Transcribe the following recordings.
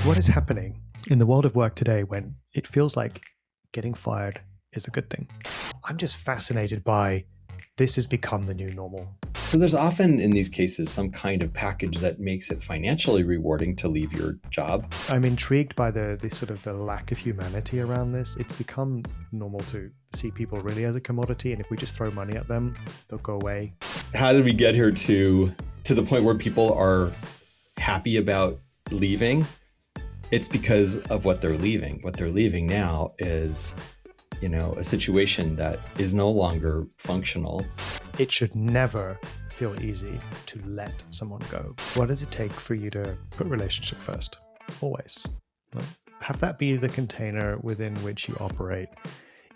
What is happening in the world of work today when it feels like getting fired is a good thing? I'm just fascinated by this has become the new normal. So there's often in these cases some kind of package that makes it financially rewarding to leave your job. I'm intrigued by the sort of the lack of humanity around this. It's become normal to see people really as a commodity, and if we just throw money at them, they'll go away. How did we get here to the point where people are happy about leaving? It's because of what they're leaving. What they're leaving now is, a situation that is no longer functional. It should never feel easy to let someone go. What does it take for you to put relationship first? Always. Right? Have that be the container within which you operate.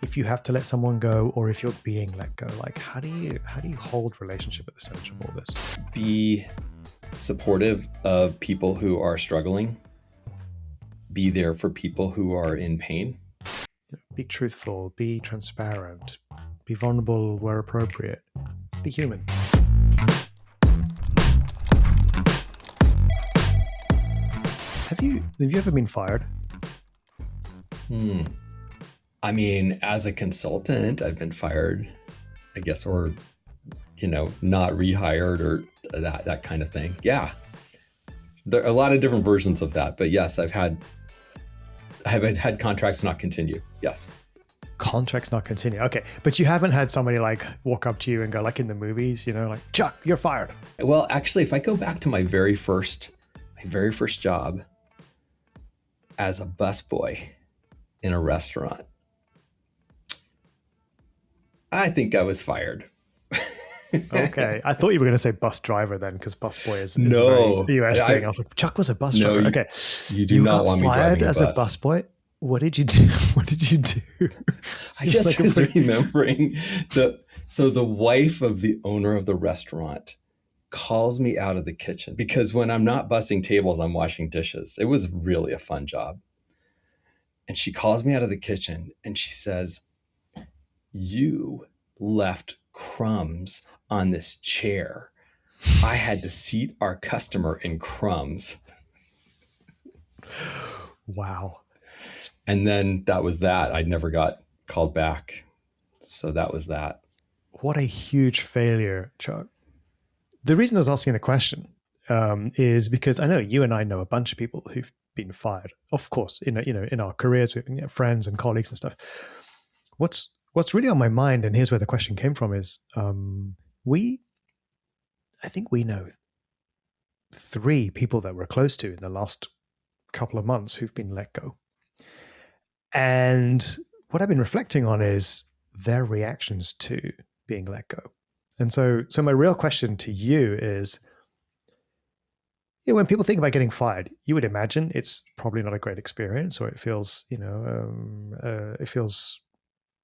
If you have to let someone go, or if you're being let go, like how do you hold relationship at the center of all this? Be supportive of people who are struggling. Be there for people who are in pain. Be truthful, be transparent, be vulnerable where appropriate, be human. Have you ever been fired? I mean, as a consultant, I've been fired, I guess, or, not rehired or that kind of thing. Yeah. There are a lot of different versions of that, but yes, I've had contracts not continue. Yes. Contracts not continue. Okay. But you haven't had somebody like walk up to you and go, like in the movies, like, Chuck, you're fired. Well, actually, if I go back to my very first job as a busboy in a restaurant, I think I was fired. Okay. I thought you were going to say bus driver then, because busboy is no, a very US thing. I was like, Chuck was a bus driver. Okay. You do not want me driving a bus. You got fired as a busboy? What did you do? I just was remembering the wife of the owner of the restaurant calls me out of the kitchen, because when I'm not bussing tables, I'm washing dishes. It was really a fun job. And she calls me out of the kitchen and she says, "You left crumbs on this chair. I had to seat our customer in crumbs." Wow. And then that was that. I never got called back. So that was that. What a huge failure, Chuck. The reason I was asking the question is because I know you and I know a bunch of people who've been fired. Of course, in our careers, we have friends and colleagues and stuff. What's really on my mind, and here's where the question came from, is I think we know 3 people that we're close to in the last couple of months who've been let go. And what I've been reflecting on is their reactions to being let go. And so my real question to you is, when people think about getting fired, you would imagine it's probably not a great experience, or it feels, it feels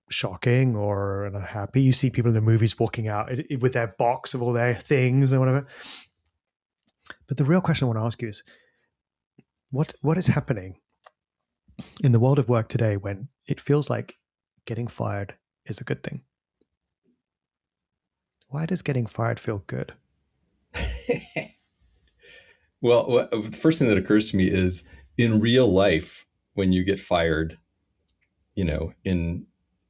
shocking or unhappy. You see people in the movies walking out with their box of all their things and whatever. But the real question I want to ask you is, what is happening in the world of work today when it feels like getting fired is a good thing? Why does getting fired feel good? Well, the first thing that occurs to me is, in real life, when you get fired,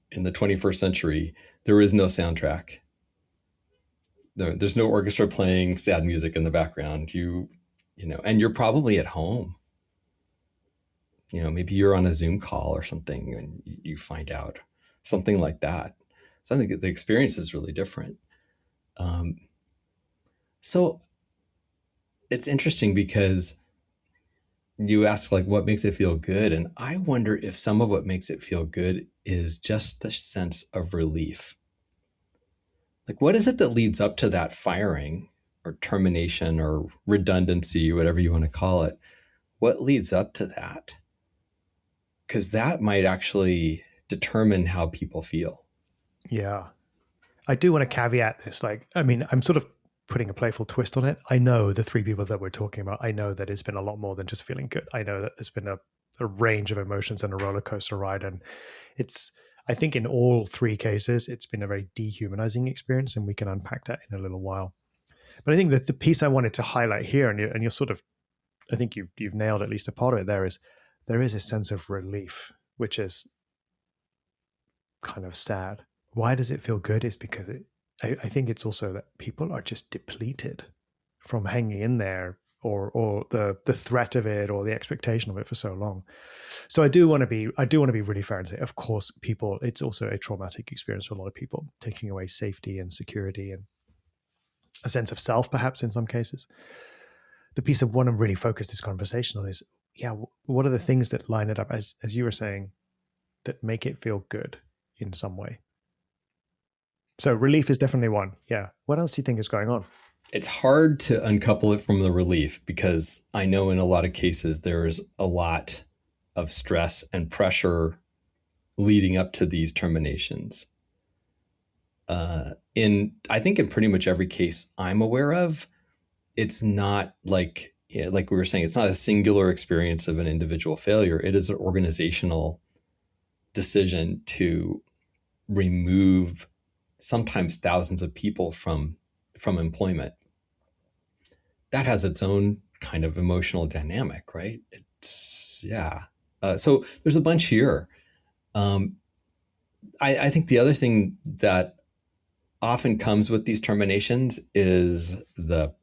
in the 21st century, there is no soundtrack. There's no orchestra playing sad music in the background. And you're probably at home. Maybe you're on a Zoom call or something and you find out something like that. So I think the experience is really different. So it's interesting because you ask, like, what makes it feel good? And I wonder if some of what makes it feel good is just the sense of relief. Like, what is it that leads up to that firing or termination or redundancy, whatever you want to call it? What leads up to that? Because that might actually determine how people feel. Yeah. I do want to caveat this. I'm sort of putting a playful twist on it. I know the 3 people that we're talking about, I know that it's been a lot more than just feeling good. I know that there's been a range of emotions and a roller coaster ride. And I think in all 3 cases, it's been a very dehumanizing experience, and we can unpack that in a little while. But I think that the piece I wanted to highlight here, and you're sort of I think you've nailed at least a part of it. There is a sense of relief, which is kind of sad. Why does it feel good? Is because I think it's also that people are just depleted from hanging in there, or the threat of it, or the expectation of it for so long. So I do want to be really fair and say, of course, people, it's also a traumatic experience for a lot of people, taking away safety and security and a sense of self, perhaps in some cases. The piece I want to really focus this conversation on is, yeah, what are the things that line it up, as you were saying, that make it feel good in some way? So relief is definitely one. Yeah. What else do you think is going on? It's hard to uncouple it from the relief because I know in a lot of cases there is a lot of stress and pressure leading up to these terminations. In I think in pretty much every case I'm aware of, it's not like, yeah, like we were saying, it's not a singular experience of an individual failure. It is an organizational decision to remove sometimes thousands of people from employment. That has its own kind of emotional dynamic, right? It's yeah. So there's a bunch here. Um, I think the other thing that often comes with these terminations is the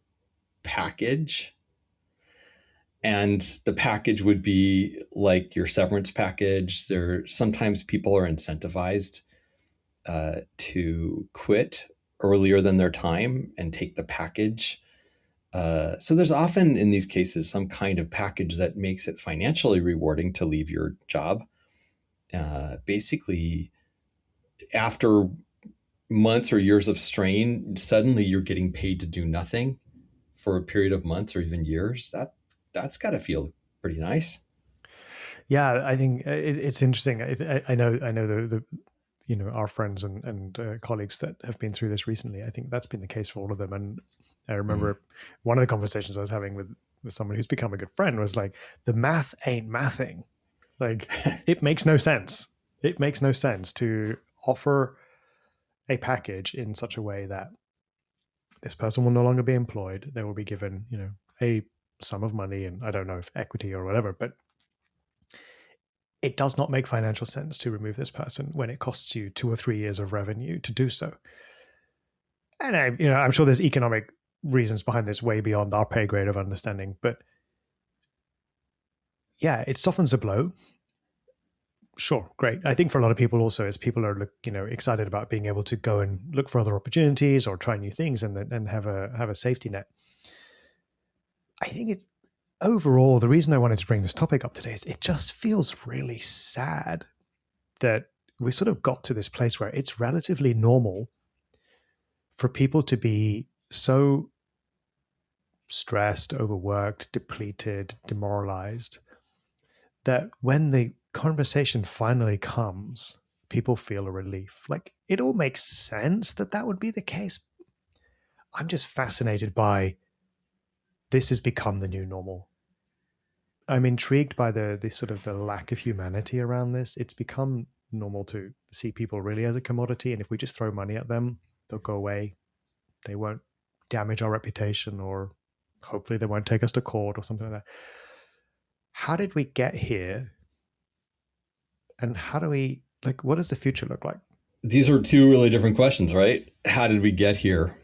package. And the package would be like your severance package. There sometimes people are incentivized to quit earlier than their time and take the package. So there's often in these cases some kind of package that makes it financially rewarding to leave your job. Basically, after months or years of strain, suddenly you're getting paid to do nothing for a period of months or even years. That's got to feel pretty nice. Yeah, I think it's interesting. I know the our friends and colleagues that have been through this recently. I think that's been the case for all of them. And I Mm. remember one of the conversations I was having with someone who's become a good friend was like, the math ain't mathing. Like, it makes no sense. It makes no sense to offer a package in such a way that this person will no longer be employed. They will be given, a sum of money, and I don't know if equity or whatever, but it does not make financial sense to remove this person when it costs you 2 or 3 years of revenue to do so. And I'm sure there's economic reasons behind this way beyond our pay grade of understanding, but yeah, it softens the blow. Sure, great. I think for a lot of people also, as people are excited about being able to go and look for other opportunities or try new things and have a safety net. I think it's overall the reason I wanted to bring this topic up today is it just feels really sad that we sort of got to this place where it's relatively normal for people to be so stressed, overworked, depleted, demoralized, that when the conversation finally comes, people feel a relief. Like, it all makes sense that that would be the case. I'm just fascinated by this has become the new normal. I'm intrigued by the sort of the lack of humanity around this. It's become normal to see people really as a commodity, and if we just throw money at them, they'll go away. They won't damage our reputation, or hopefully they won't take us to court or something like that. How did we get here? And how do we, like, what does the future look like? These are two really different questions, right? How did we get here?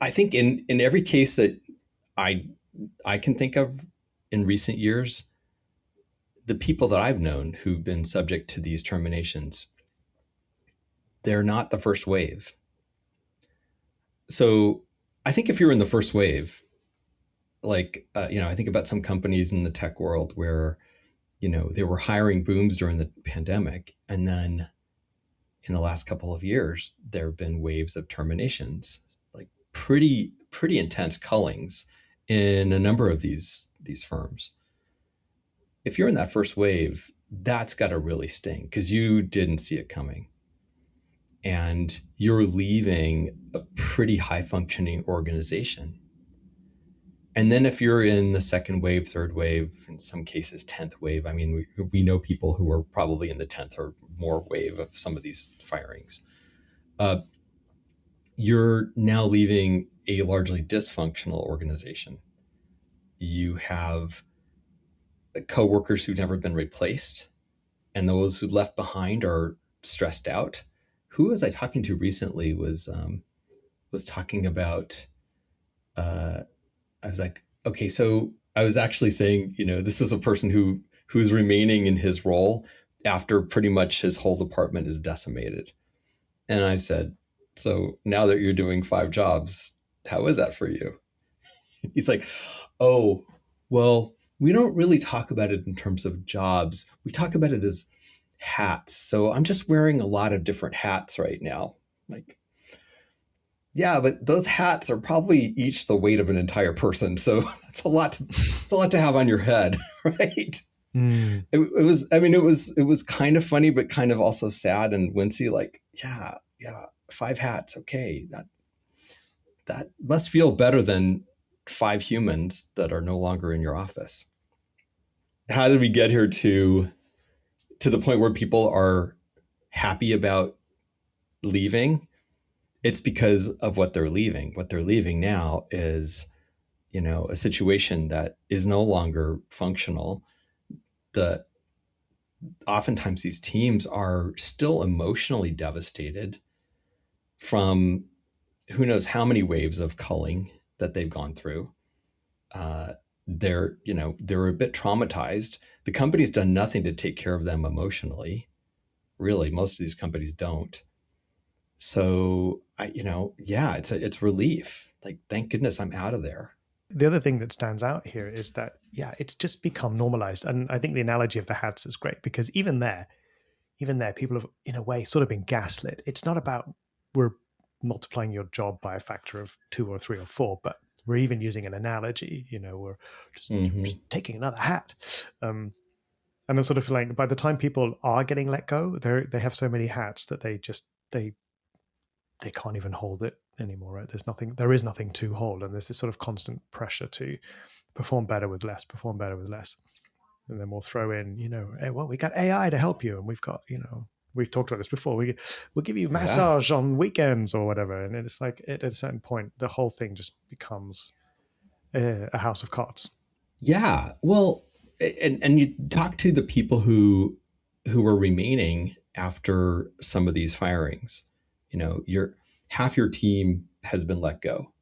I think in every case that I I can think of in recent years, the people that I've known who've been subject to these terminations, they're not the first wave. So I think if you're in the first wave, like I think about some companies in the tech world where they were hiring booms during the pandemic, and then in the last couple of years there have been waves of terminations, like pretty intense cullings in a number of these firms. If you're in that first wave, that's got to really sting because you didn't see it coming, and you're leaving a pretty high functioning organization. And then if you're in the second wave, third wave, in some cases 10th wave, I mean, we know people who are probably in the 10th or more wave of some of these firings. Uh, you're now leaving a largely dysfunctional organization. you have coworkers who've never been replaced, and those who left behind are stressed out. Who was I talking to recently was talking about I was like, okay, so I was actually saying, this is a person who's remaining in his role after pretty much his whole department is decimated. And I said, so now that you're doing 5 jobs, how is that for you? He's like, oh, well, we don't really talk about it in terms of jobs. We talk about it as hats. So I'm just wearing a lot of different hats right now. Like, yeah, but those hats are probably each the weight of an entire person. So that's a lot. It's a lot to have on your head, right? Mm. It was. I mean, it was kind of funny, but kind of also sad and wincy. Like, yeah, yeah, 5 hats. Okay, that must feel better than 5 humans that are no longer in your office. How did we get here to the point where people are happy about leaving? It's because of what they're leaving. What they're leaving now is, a situation that is no longer functional. The Oftentimes these teams are still emotionally devastated from who knows how many waves of culling that they've gone through. Uh, they're a bit traumatized. The company's done nothing to take care of them emotionally. Really, most of these companies don't. So yeah, it's relief. Like, thank goodness I'm out of there. The other thing that stands out here is that, yeah, it's just become normalized. And I think the analogy of the hats is great because even there, people have, in a way, sort of been gaslit. It's not about we're multiplying your job by a factor of 2 or 3 or 4, but we're even using an analogy. We're just Hmm. taking another hat. And I'm sort of feeling by the time people are getting let go, they have so many hats that they can't even hold it anymore. Right? There is nothing to hold, and there's this sort of constant pressure to perform better with less, perform better with less. And then we'll throw in, hey, well, we got AI to help you, and we've got, we've talked about this before. We'll give you Yeah. massage on weekends or whatever, and it's like at a certain point, the whole thing just becomes a house of cards. Yeah. Well, and you talk to the people who were remaining after some of these firings. Your half your team has been let go.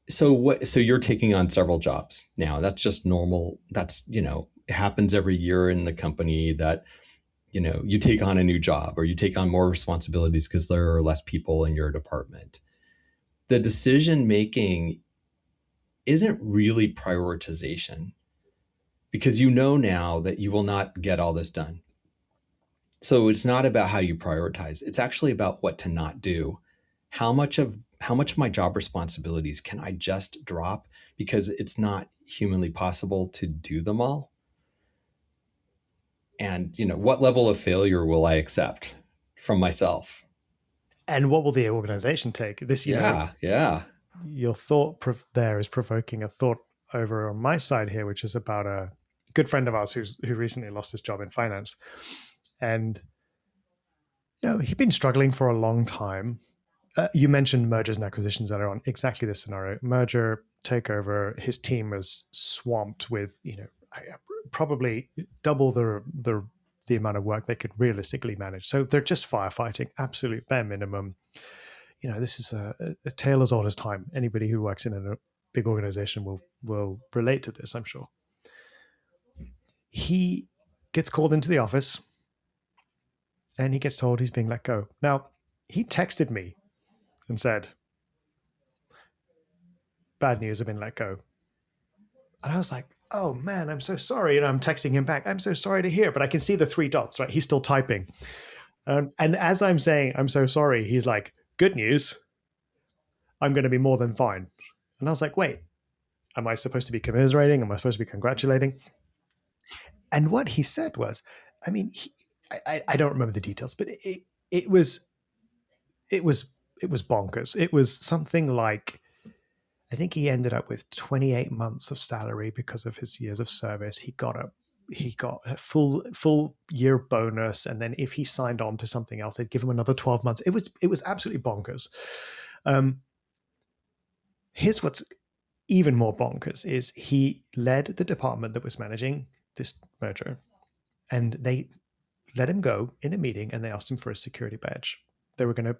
So you're taking on several jobs now. That's just normal. That's, it happens every year in the company that, you take on a new job or you take on more responsibilities because there are less people in your department. The decision making isn't really prioritization because you know now that you will not get all this done. So it's not about how you prioritize. It's actually about what to not do. How much of my job responsibilities can I just drop because it's not humanly possible to do them all? And what level of failure will I accept from myself? And what will the organization take? This, Yeah, yeah. your thought there is provoking a thought over on my side here, which is about a good friend of ours who recently lost his job in finance, and he'd been struggling for a long time. You mentioned mergers and acquisitions earlier on. Exactly this scenario: merger, takeover. His team was swamped with probably double the amount of work they could realistically manage. So they're just firefighting, absolute bare minimum. This is a tale as old as time. Anybody who works in a big organization will relate to this, I'm sure. He gets called into the office and he gets told he's being let go. Now, he texted me and said, "Bad news, I've been let go." And I was like, "Oh man, I'm so sorry." And I'm texting him back, "I'm so sorry to hear," but I can see the 3 dots, right? He's still typing. And as I'm saying, "I'm so sorry," he's like, "Good news, I'm going to be more than fine." And I was like, "Wait, am I supposed to be commiserating? Am I supposed to be congratulating?" And what he said was, I mean, I don't remember the details, but it was it was it was bonkers. It was something like, I think he ended up with 28 months of salary because of his years of service. He got a full year bonus, and then if he signed on to something else, they'd give him another 12 months. It was absolutely bonkers. Here's what's even more bonkers is he led the department that was managing this merger, and they let him go in a meeting and they asked him for a security badge. They were going to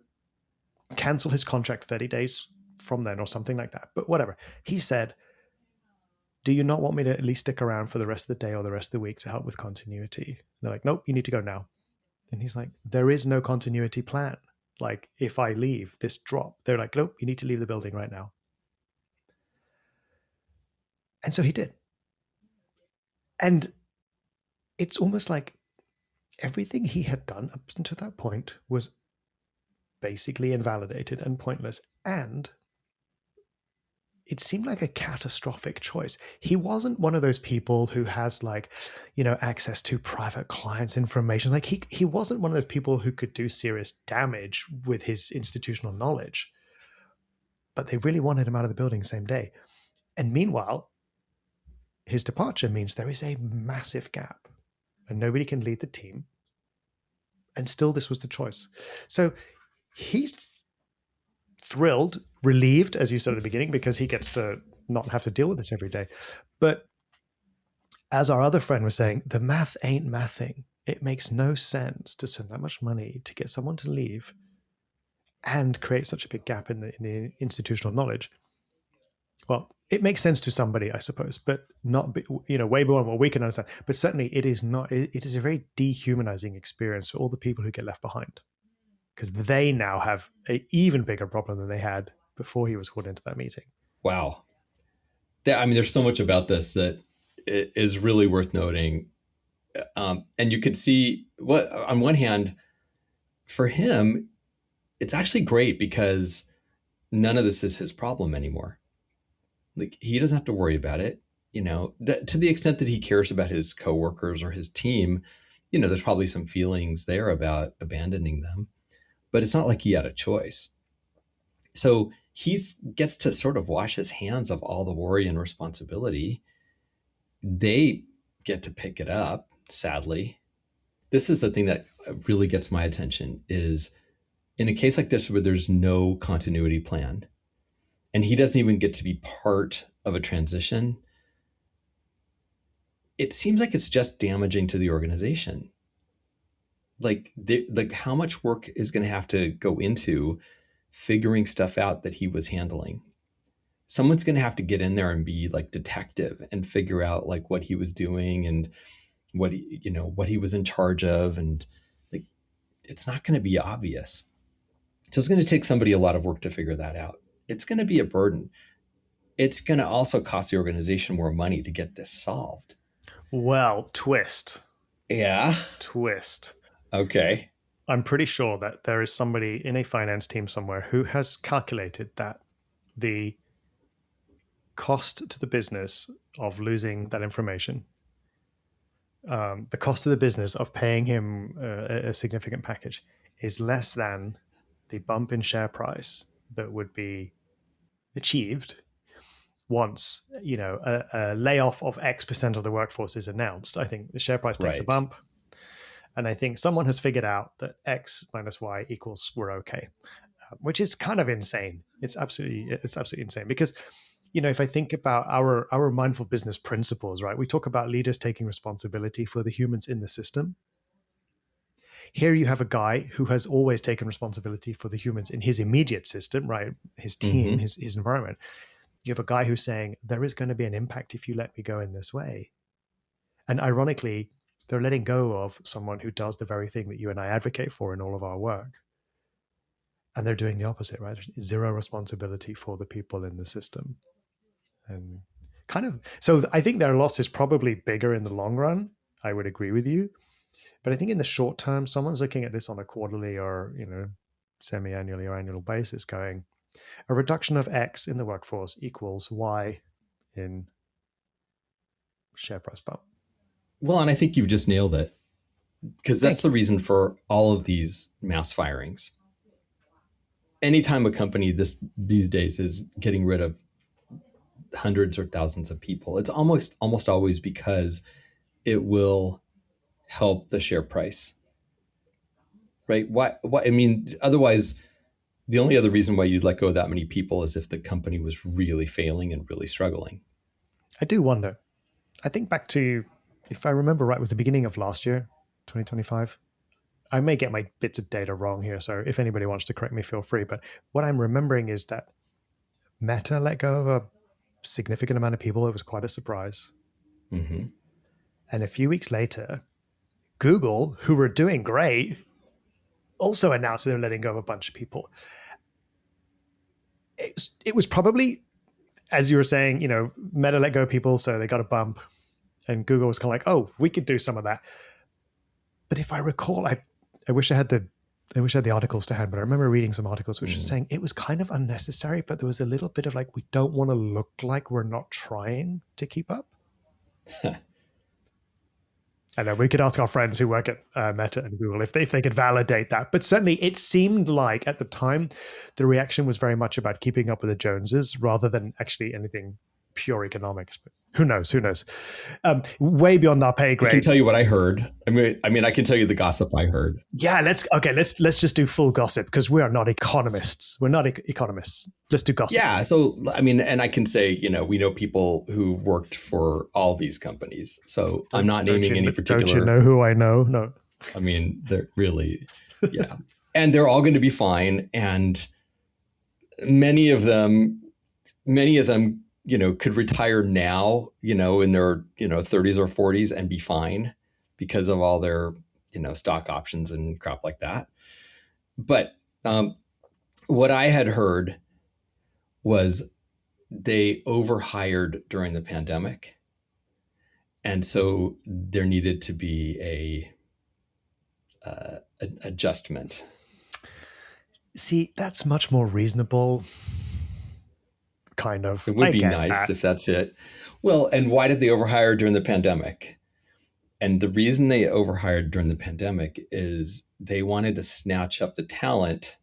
cancel his contract 30 days from then or something like that. But whatever. He said, do you not want me to at least stick around for the rest of the day or the rest of the week to help with continuity? And they're like, nope, you need to go now. And he's like, there is no continuity plan. Like, if I leave, this drop. They're like, nope, you need to leave the building right now. And so he did. And it's almost like everything he had done up until that point was basically invalidated and pointless. And it seemed like a catastrophic choice. He wasn't one of those people who has, like, you know, access to private clients' information. Like, he wasn't one of those people who could do serious damage with his institutional knowledge. But they really wanted him out of the building same day. And meanwhile, his departure means there is a massive gap and nobody can lead the team. And still, this was the choice. So he's thrilled, relieved, as you said at the beginning, because he gets to not have to deal with this every day. But as our other friend was saying, the math ain't mathing. It makes no sense to spend that much money to get someone to leave and create such a big gap in the institutional knowledge. Well, it makes sense to somebody, I suppose, but not, you know, way beyond what we can understand. But certainly it is not, it is a very dehumanizing experience for all the people who get left behind, because they now have an even bigger problem than they had before he was called into that meeting. Wow. I mean, there's so much about this that is really worth noting. And you could see what, on one hand, for him, it's actually great because none of this is his problem anymore. Like, he doesn't have to worry about it, you know, to the extent that he cares about his coworkers or his team. You know, there's probably some feelings there about abandoning them, but it's not like he had a choice. So he gets to sort of wash his hands of all the worry and responsibility. They get to pick it up, sadly. This is the thing that really gets my attention is in a case like this where there's no continuity plan and he doesn't even get to be part of a transition, it seems like it's just damaging to the organization. Like how much work is going to have to go into figuring stuff out that he was handling. Someone's going to have to get in there and be like detective and figure out like what he was doing and what what he was in charge of, and like it's not going to be obvious. So it's going to take somebody a lot of work to figure that out. It's going to be a burden. It's going to also cost the organization more money to get this solved. Well, twist. Yeah. Twist. Okay. I'm pretty sure that there is somebody in a finance team somewhere who has calculated that the cost to the business of losing that information, the cost of the business of paying him a significant package, is less than the bump in share price that would be achieved once, you know, a layoff of X% of the workforce is announced. I think the share price takes a bump. And I think someone has figured out that X minus Y equals we're okay, which is kind of insane. It's absolutely insane because, you know, if I think about our mindful business principles, right, we talk about leaders taking responsibility for the humans in the system. Here you have a guy who has always taken responsibility for the humans in his immediate system, right, his team, his environment. You have a guy who's saying there is going to be an impact if you let me go in this way. And ironically, they're letting go of someone who does the very thing that you and I advocate for in all of our work. And they're doing the opposite, right? Zero responsibility for the people in the system. And kind of, so I think their loss is probably bigger in the long run. I would agree with you. But I think in the short term, someone's looking at this on a quarterly or, you know, semi-annually or annual basis going, a reduction of X in the workforce equals Y in share price bump. Well, and I think you've just nailed it, because that's the reason for all of these mass firings. Anytime a company these days is getting rid of hundreds or thousands of people, it's almost always because it will help the share price, right? Why? I mean, otherwise, The only other reason why you'd let go of that many people is if the company was really failing and really struggling. I do wonder. I think back to, if I remember right, it was the beginning of last year, 2025. I may get my bits of data wrong here, so if anybody wants to correct me, feel free. But what I'm remembering is that Meta let go of a significant amount of people. It was quite a surprise. Mm-hmm. And a few weeks later, Google, who were doing great, also announced they were letting go of a bunch of people. It was probably, as you were saying, Meta let go of people, so they got a bump. And Google was kind of like, oh, we could do some of that. But if I recall, I wish I had the articles to hand, but I remember reading some articles which were saying it was kind of unnecessary, but there was a little bit of like, we don't want to look like we're not trying to keep up. I know we could ask our friends who work at Meta and Google if they could validate that. But certainly it seemed like at the time, the reaction was very much about keeping up with the Joneses rather than actually anything pure economics. But who knows? Who knows? Way beyond our pay grade. I can tell you what I heard. I mean, I can tell you the gossip I heard. Yeah, let's just do full gossip because we are not economists. We're not economists. Let's do gossip. Yeah. So, I mean, and I can say, we know people who worked for all these companies. So I'm not naming any particular. Don't you know who I know? No. I mean, they're really, yeah. And they're all going to be fine. And many of them, could retire now, in their, 30s or 40s and be fine because of all their, stock options and crap like that. But what I had heard was they overhired during the pandemic. And so there needed to be an adjustment. See, that's much more reasonable. Kind of. It would be nice if that's it. Well, and why did they overhire during the pandemic? And the reason they overhired during the pandemic is they wanted to snatch up the talent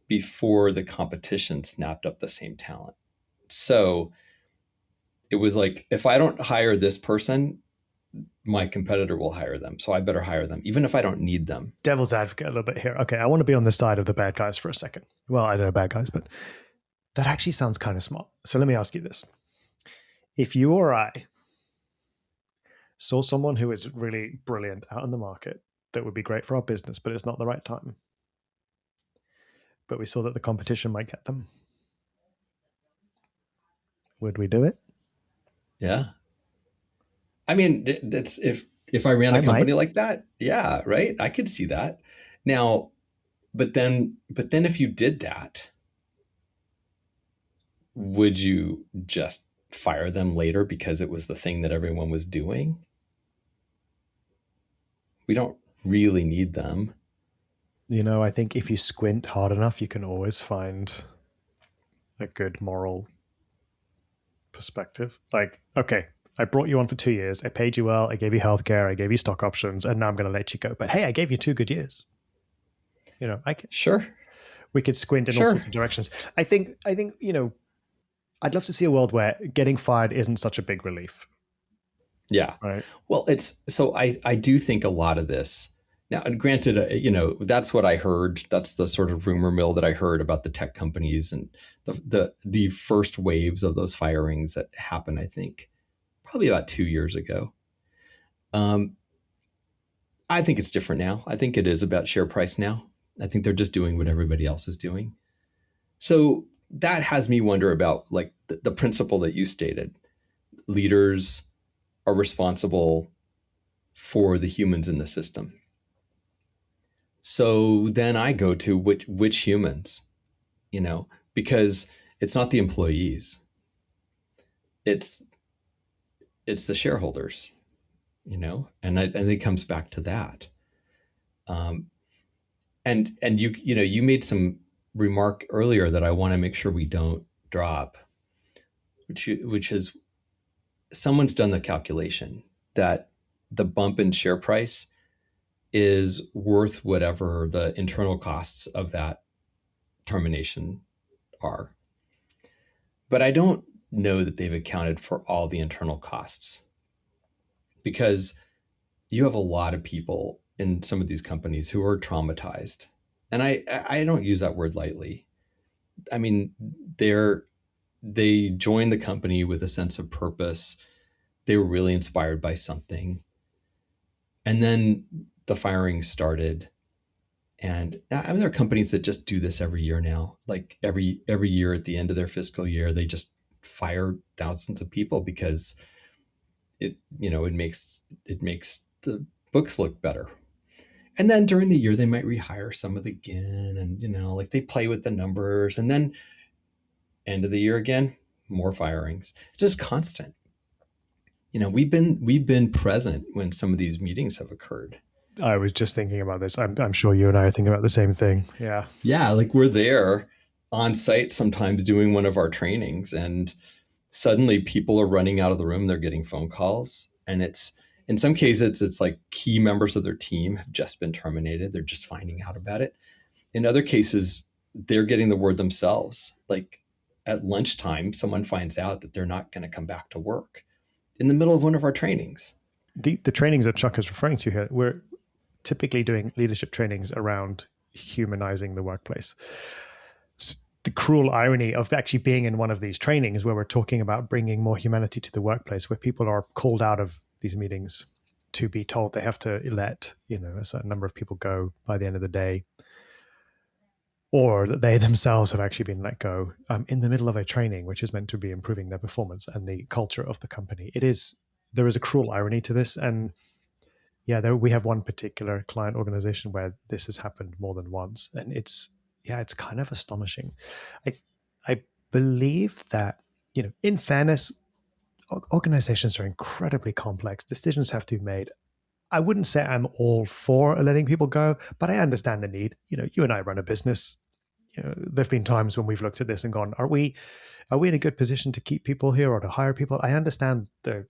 before the competition snapped up the same talent. So it was like, if I don't hire this person, my competitor will hire them. So I better hire them, even if I don't need them. Devil's advocate a little bit here. Okay, I want to be on the side of the bad guys for a second. Well, I don't know bad guys, but that actually sounds kind of smart. So let me ask you this. If you or I saw someone who is really brilliant out in the market that would be great for our business, but it's not the right time, but we saw that the competition might get them, would we do it? Yeah. I mean, that's if I ran a company like that, yeah, right? I could see that. Now, but then if you did that, would you just fire them later because it was the thing that everyone was doing? We don't really need them. I think if you squint hard enough, you can always find a good moral perspective. Like, okay, I brought you on for 2 years. I paid you well. I gave you healthcare. I gave you stock options. And now I'm going to let you go. But hey, I gave you 2 good years. Sure. We could squint in all sorts of directions. I think, I'd love to see a world where getting fired isn't such a big relief. Yeah. Right. Well, I do think a lot of this now, and granted, that's what I heard. That's the sort of rumor mill that I heard about the tech companies and the first waves of those firings that happened, I think, probably about 2 years ago. I think it's different now. I think it is about share price now. I think they're just doing what everybody else is doing. So that has me wonder about like the principle that you stated. Leaders are responsible for the humans in the system. So then I go to which humans, because it's not the employees. It's the shareholders, and I think it comes back to that. And you made some remark earlier that I want to make sure we don't drop, which is someone's done the calculation that the bump in share price is worth whatever the internal costs of that termination are. But I don't know that they've accounted for all the internal costs, because you have a lot of people in some of these companies who are traumatized And I don't use that word lightly. I mean, they're they joined the company with a sense of purpose. They were really inspired by something. And then the firing started. And I mean, there are companies that just do this every year now. Like every year at the end of their fiscal year, they just fire thousands of people because it makes the books look better. And then during the year, they might rehire some of the again, and like they play with the numbers. And then end of the year again, more firings. It's just constant. We've been present when some of these meetings have occurred. I was just thinking about this. I'm sure you and I are thinking about the same thing. Yeah. Yeah, like we're there on site sometimes doing one of our trainings, and suddenly people are running out of the room. They're getting phone calls, and it's in some cases it's like key members of their team have just been terminated. They're just finding out about it. In other cases, they're getting the word themselves. Like at lunchtime, someone finds out that they're not going to come back to work in the middle of one of our trainings. The trainings that Chuck is referring to here, we're typically doing leadership trainings around humanizing the workplace. The cruel irony of actually being in one of these trainings where we're talking about bringing more humanity to the workplace, where people are called out of these meetings to be told they have to let a certain number of people go by the end of the day, or that they themselves have actually been let go in the middle of a training which is meant to be improving their performance and the culture of the company. There is a cruel irony to this. And yeah, we have one particular client organization where this has happened more than once, and it's kind of astonishing. I believe that, in fairness, organizations are incredibly complex. Decisions have to be made. I wouldn't say I'm all for letting people go, but I understand the need. You and I run a business. There've been times when we've looked at this and gone, are we in a good position to keep people here or to hire people? I understand the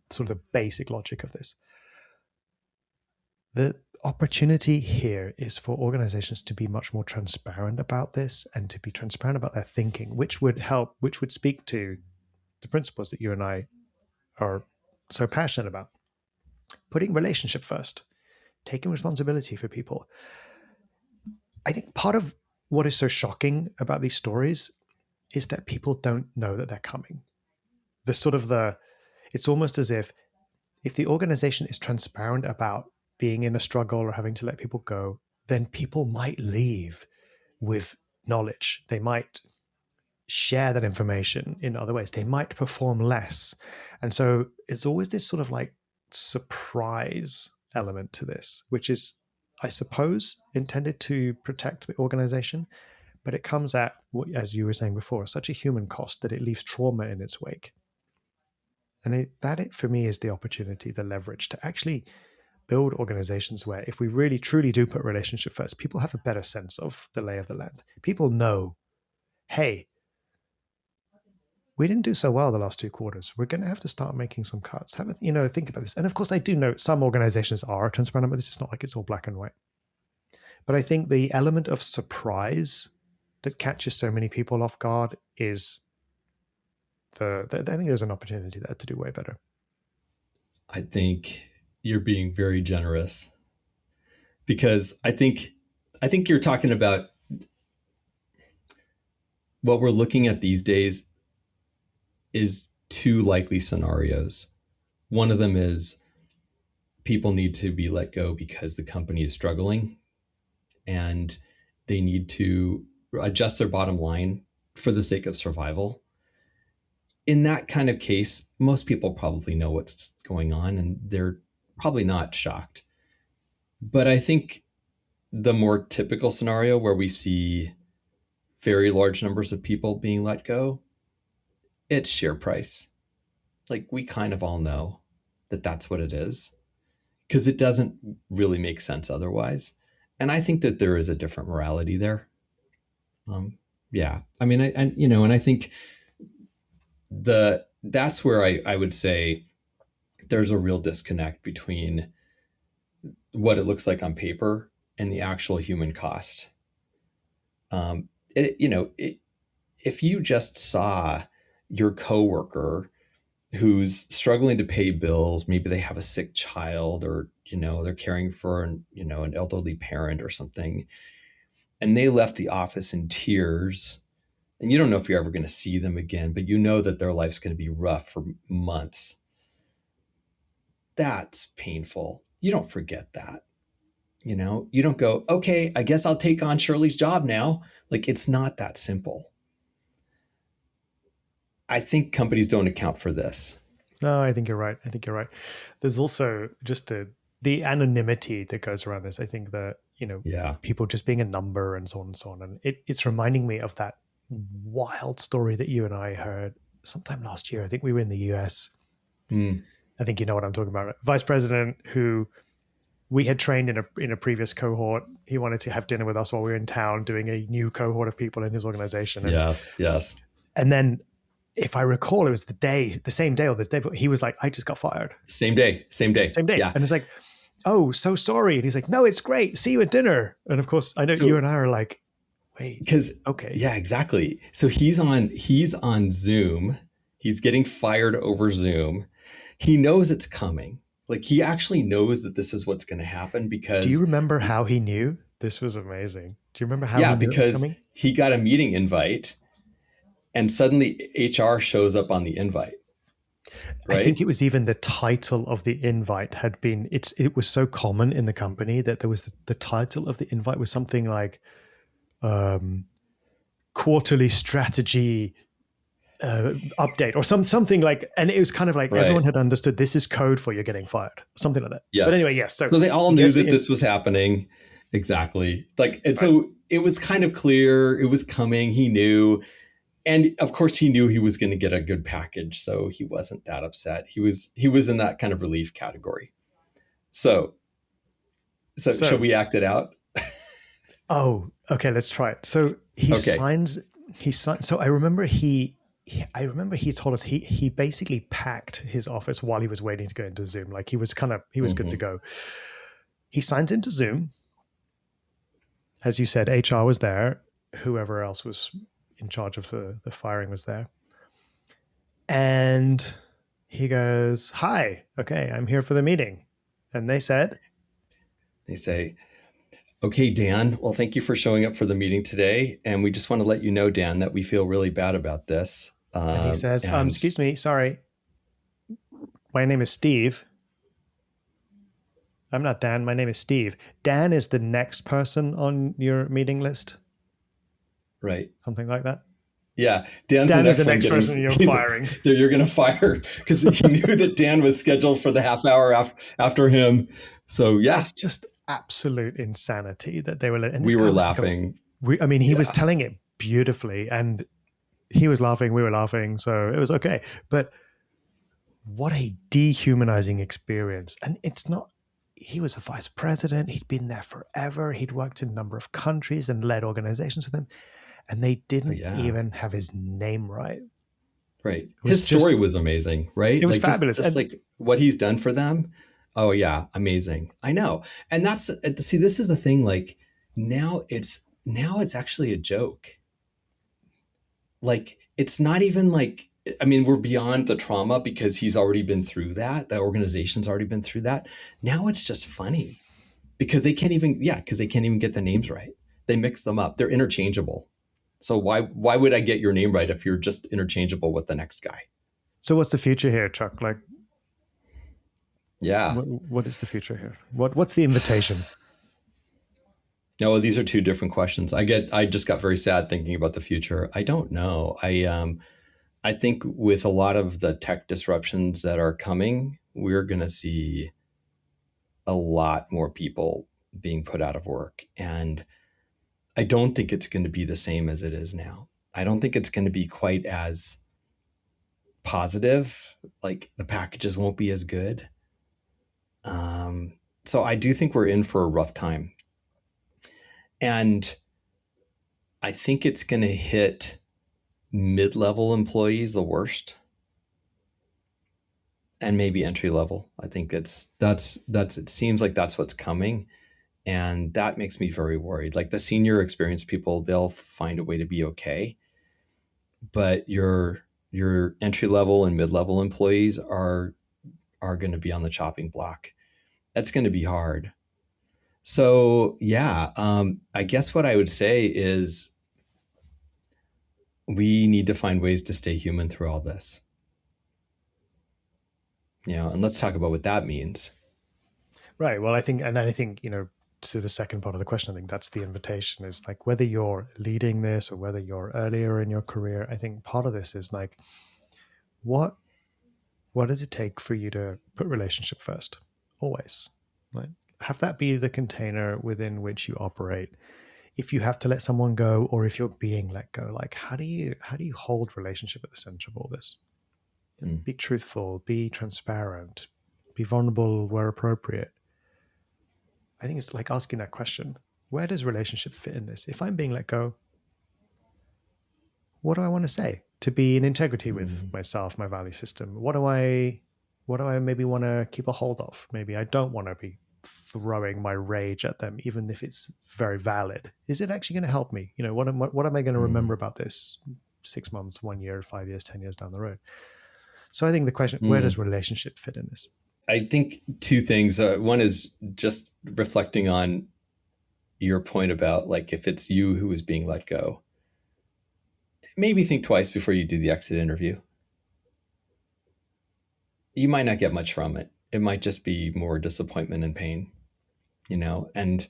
sort of the basic logic of this. The opportunity here is for organizations to be much more transparent about this and to be transparent about their thinking, which would speak to the principles that you and I are so passionate about. Putting relationship first, taking responsibility for people. I think part of what is so shocking about these stories is that people don't know that they're coming. It's almost as if the organization is transparent about being in a struggle or having to let people go, then people might leave with knowledge. They might share that information in other ways. They might perform less. And so it's always this sort of like surprise element to this, which is, I suppose, intended to protect the organization, but it comes at, as you were saying before, such a human cost that it leaves trauma in its wake. And that for me is the opportunity, the leverage to actually build organizations where, if we really truly do put relationship first, people have a better sense of the lay of the land. People know, hey, we didn't do so well the last 2 quarters. We're going to have to start making some cuts. Think about this. And of course, I do know some organizations are transparent, but it's not like it's all black and white. But I think the element of surprise that catches so many people off guard is I think there's an opportunity there to do way better. I think you're being very generous, because I think you're talking about what we're looking at these days is 2 likely scenarios. One of them is people need to be let go because the company is struggling and they need to adjust their bottom line for the sake of survival. In that kind of case, most people probably know what's going on and they're probably not shocked. But I think the more typical scenario where we see very large numbers of people being let go, it's share price. Like we kind of all know that that's what it is, because it doesn't really make sense otherwise. And I think that there is a different morality there. Yeah, I mean, and I think that's where I would say there's a real disconnect between what it looks like on paper and the actual human cost. Um, if you just saw your coworker who's struggling to pay bills, maybe they have a sick child, or they're caring for an elderly parent or something, and they left the office in tears. And you don't know if you're ever going to see them again, but you know that their life's going to be rough for months. That's painful. You don't forget that. You don't go, okay, I guess I'll take on Shirley's job now. Like, it's not that simple. I think companies don't account for this. No, I think you're right. I think you're right. There's also just the anonymity that goes around this. I think that, Yeah. people just being a number and so on and so on. And it's reminding me of that wild story that you and I heard sometime last year. I think we were in the US. Mm. I think you know what I'm talking about. Vice president who we had trained in a previous cohort. He wanted to have dinner with us while we were in town doing a new cohort of people in his organization. Yes. Yes. And then, if I recall, it was the same day or the day, he was like, I just got fired. Same day. Same day. Yeah. And it's like, oh, so sorry. And he's like, no, it's great. See you at dinner. And of course, I know you and I are like, wait, because okay. Yeah, exactly. So he's on Zoom. He's getting fired over Zoom. He knows it's coming. Like, he actually knows that this is what's going to happen because. Do you remember how he knew? This was amazing. Do you remember how he knew it was coming? He got a meeting invite and suddenly HR shows up on the invite. Right? I think it was even the title of the invite had been, it was so common in the company that there was the title of the invite was something like quarterly strategy update or something like, and it was kind of like everyone had understood this is code for you're getting fired, something like that. Yes. But anyway, yes. So they all knew that this was happening. Exactly. Like, and so it was kind of clear it was coming. He knew. And of course he knew he was going to get a good package. So he wasn't that upset. He was in that kind of relief category. So should we act it out? Oh, okay. Let's try it. So he signs. So I remember he told us he basically packed his office while he was waiting to go into Zoom. Like he was good to go. He signs into Zoom. As you said, HR was there. Whoever else was in charge of the firing was there. And he goes, hi, okay, I'm here for the meeting. And they say, okay, Dan, well, thank you for showing up for the meeting today. And we just want to let you know, Dan, that we feel really bad about this. And he says, excuse me, sorry. My name is Steve. I'm not Dan. My name is Steve. Dan is the next person on your meeting list. Right. Something like that. Yeah. Dan is the next person you're firing. You're going to fire because he knew that Dan was scheduled for the half hour after him. So, yeah. It's just absolute insanity that they were. And we were laughing. He was telling it beautifully and he was laughing. We were laughing. So it was okay. But what a dehumanizing experience. And it's not. He was a vice president. He'd been there forever. He'd worked in a number of countries and led organizations with them. And they didn't even have his name right. Right. His story was amazing, right? It was fabulous. Just like what he's done for them. Oh, yeah. Amazing. I know. And this is the thing. Like now it's actually a joke. Like, it's not even like, we're beyond the trauma because he's already been through that. The organization's already been through that. Now it's just funny because they can't even get the names right. They mix them up. They're interchangeable. So why would I get your name right if you're just interchangeable with the next guy? So what's the future here, Chuck? Like, yeah, what is the future here? What's the invitation? No, these are two different questions. I just got very sad thinking about the future. I don't know. I think with a lot of the tech disruptions that are coming, we're going to see a lot more people being put out of work. And I don't think it's going to be the same as it is now. I don't think it's going to be quite as positive. Like the packages won't be as good. So I do think we're in for a rough time. And I think it's going to hit mid-level employees the worst, and maybe entry level. I think it seems like that's what's coming, and that makes me very worried. Like the senior experienced people, they'll find a way to be okay, but your entry level and mid-level employees are going to be on the chopping block. That's going to be hard. So yeah, I guess what I would say is we need to find ways to stay human through all this. And let's talk about what that means. Right. Well, I think, to the second part of the question, I think that's the invitation is like whether you're leading this or whether you're earlier in your career, I think part of this is like, what what does it take for you to put relationship first? Always. Right. Have that be the container within which you operate. If you have to let someone go or if you're being let go, like how do you hold relationship at the center of all this? Mm. Be truthful, be transparent, be vulnerable where appropriate. I think it's like asking that question: where does relationship fit in this? If I'm being let go, what do I want to say to be in integrity with Mm. myself, my value system? What do I maybe want to keep a hold of? Maybe I don't want to be throwing my rage at them, even if it's very valid. Is it actually going to help me? What am I going to remember Mm. about this 6 months, 1 year, 5 years, 10 years down the road? So I think the question: where does Mm. relationship fit in this? I think two things. One is just reflecting on your point about like if it's you who is being let go, maybe think twice before you do the exit interview. You might not get much from it. It might just be more disappointment and pain. And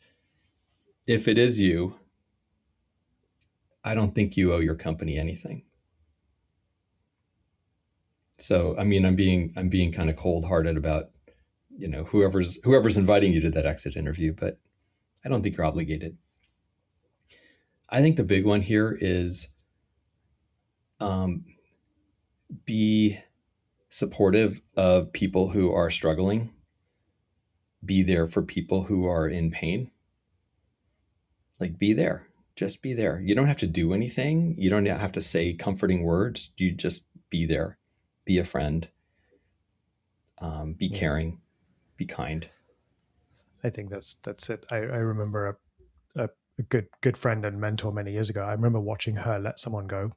if it is you, I don't think you owe your company anything. So I mean, I'm being kind of cold hearted about whoever's inviting you to that exit interview, but I don't think you're obligated. I think the big one here is um, be supportive of people who are struggling, be there for people who are in pain. Like, be there, just be there. You don't have to do anything, you don't have to say comforting words, you just be there, be a friend, be Yeah, caring, be kind. I think that's it. I remember a good friend and mentor many years ago. I remember watching her let someone go,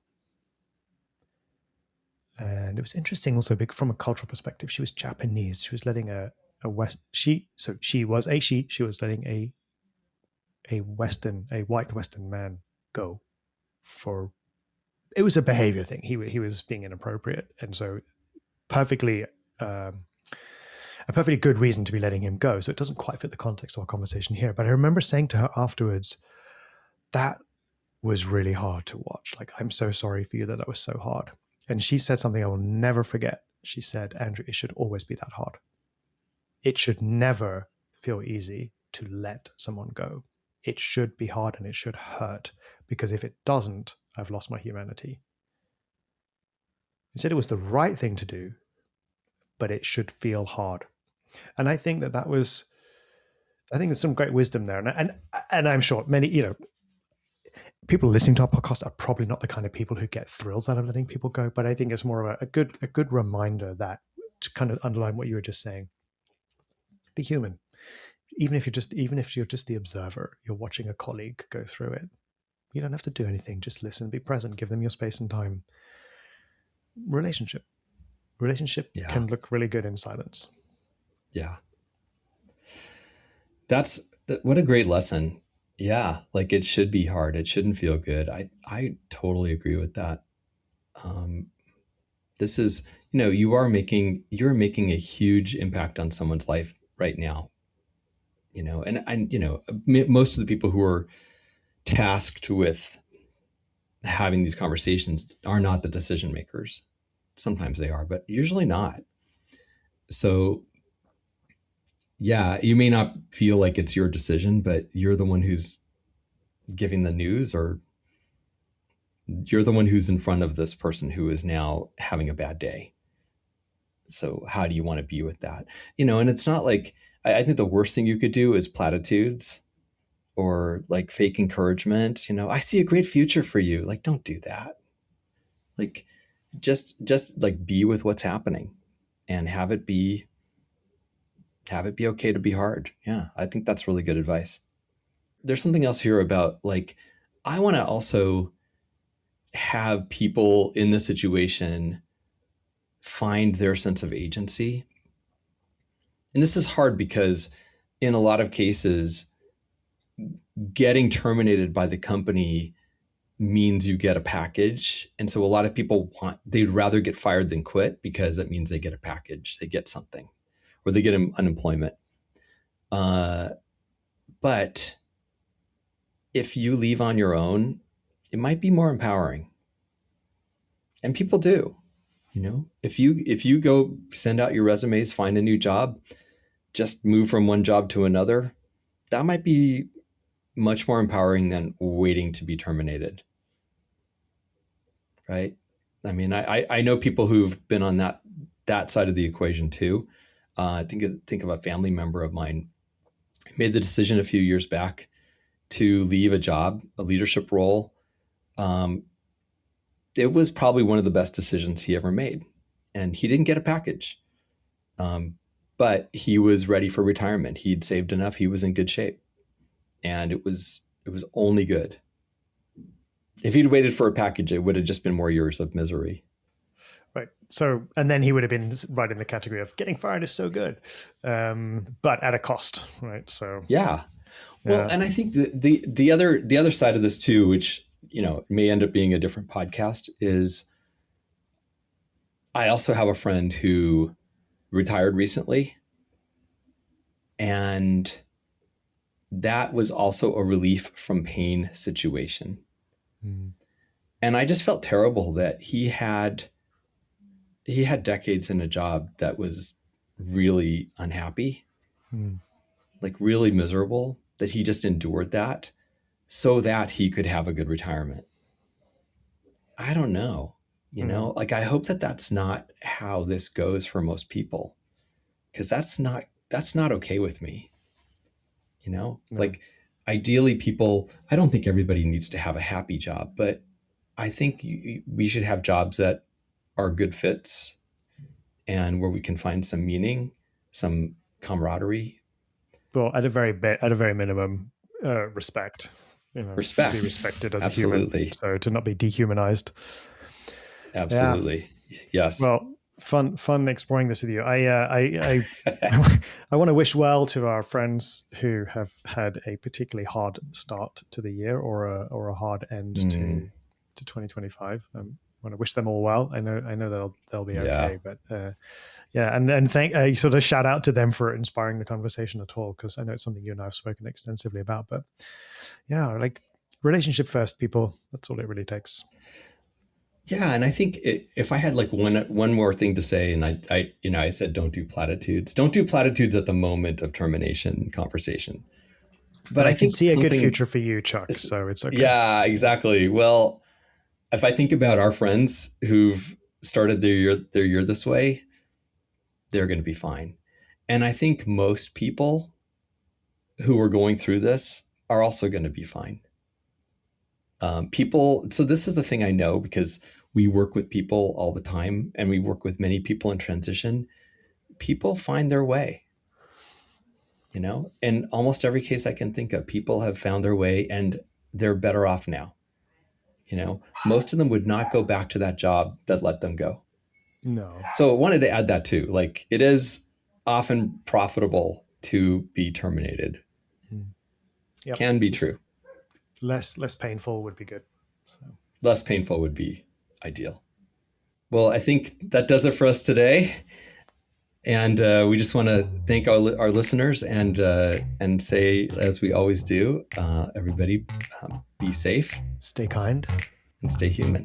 and it was interesting also from a cultural perspective. She was Japanese. She was letting a west she was a she was letting a white Western man go for it was a behavior thing. He was being inappropriate, and so perfectly um, a perfectly good reason to be letting him go. So it doesn't quite fit the context of our conversation here. But I remember saying to her afterwards, that was really hard to watch. Like, I'm so sorry for you that was so hard. And she said something I will never forget. She said, Andrew, it should always be that hard. It should never feel easy to let someone go. It should be hard and it should hurt because if it doesn't, I've lost my humanity. She said it was the right thing to do, but it should feel hard. And I think I think there's some great wisdom there. And I'm sure many, people listening to our podcast are probably not the kind of people who get thrills out of letting people go, but I think it's more of a good reminder that to kind of underline what you were just saying, be human. Even if you're just the observer, you're watching a colleague go through it. You don't have to do anything. Just listen, be present, give them your space and time. Relationship. Relationship Yeah, can look really good in silence. yeah. That's what a great lesson. Yeah, like it should be hard. It shouldn't feel good. I totally agree with that. Um, this is, you're making a huge impact on someone's life right now. Most of the people who are tasked with having these conversations are not the decision makers. Sometimes they are, but usually not. So yeah, you may not feel like it's your decision, but you're the one who's giving the news, or you're the one who's in front of this person who is now having a bad day. So how do you want to be with that? And it's not like I think the worst thing you could do is platitudes or like fake encouragement. I see a great future for you. Like, don't do that. Like, just like be with what's happening and have it be okay to be hard. Yeah, I think that's really good advice. There's something else here about like I want to also have people in this situation find their sense of agency. And this is hard because in a lot of cases getting terminated by the company means you get a package. And so a lot of people they'd rather get fired than quit because it means they get a package, they get something, or they get unemployment. But if you leave on your own, it might be more empowering. And people do, if you go send out your resumes, find a new job, just move from one job to another, that might be much more empowering than waiting to be terminated. Right? I mean, I know people who've been on that side of the equation too. Think of a family member of mine who made the decision a few years back to leave a job, a leadership role. It was probably one of the best decisions he ever made, and he didn't get a package, but he was ready for retirement. He'd saved enough; he was in good shape, and it was only good. If he'd waited for a package, it would have just been more years of misery. Right. So, and then he would have been right in the category of getting fired is so good, but at a cost, right? So, yeah. Well, and I think the other side of this too, which may end up being a different podcast, is I also have a friend who retired recently, and that was also a relief from pain situation. And I just felt terrible that he had decades in a job that was really unhappy, like really miserable, that he just endured that so that he could have a good retirement. I don't know, like I hope that that's not how this goes for most people, because that's not okay with me. Like ideally I don't think everybody needs to have a happy job, but I think we should have jobs that are good fits and where we can find some meaning, some camaraderie. Well, at a very minimum, respect. Respect. To be respected as Absolutely. a human. So to not be dehumanized. Absolutely. Yeah. Yes. Well, fun exploring this with you. I want to wish well to our friends who have had a particularly hard start to the year or a hard end to 2025. I want to wish them all well. I know they'll be okay, but and thank sort of shout out to them for inspiring the conversation at all, because I know it's something you and I have spoken extensively about. But yeah, like relationship first, people. That's all it really takes. Yeah, and I think if I had like one more thing to say, and I said don't do platitudes. Don't do platitudes at the moment of termination conversation. But I can see a good future for you, Chuck. So it's okay. Yeah, exactly. Well, if I think about our friends who've started their year this way, they're going to be fine. And I think most people who are going through this are also going to be fine. So this is the thing I know, because we work with people all the time and we work with many people in transition. People find their way, in almost every case I can think of, people have found their way and they're better off now. Most of them would not go back to that job that let them go. No. So I wanted to add that too. Like, it is often profitable to be terminated. Yep. Can be true. Less painful would be good. So. Less painful would be ideal. Well, I think that does it for us today. And we just want to thank our listeners and say, as we always do, everybody be safe. Stay kind. And stay human.